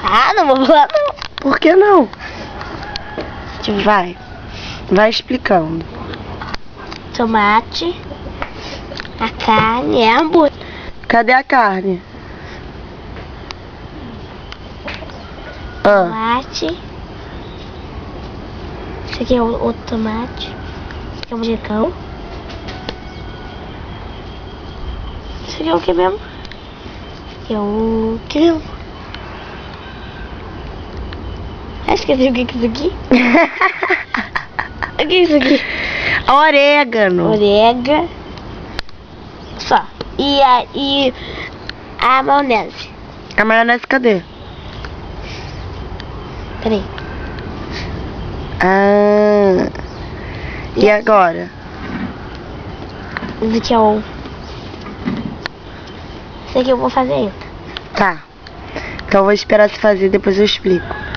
Ah, não vou falar não. Por que não? Vai explicando. Tomate, a carne, é hambúrguer. Cadê a carne? Tomate. Esse aqui é o outro tomate. Esse aqui é o manjericão. Esse aqui é o que mesmo? Esse aqui é o que mesmo? Esqueci o que é isso aqui. O que é isso aqui? Orégano. Orégano. Só. E a maionese. A maionese cadê? Peraí. Ah. E agora? Esse aqui é o... Esse aqui eu vou fazer ainda. Tá. Então eu vou esperar você fazer, depois eu explico.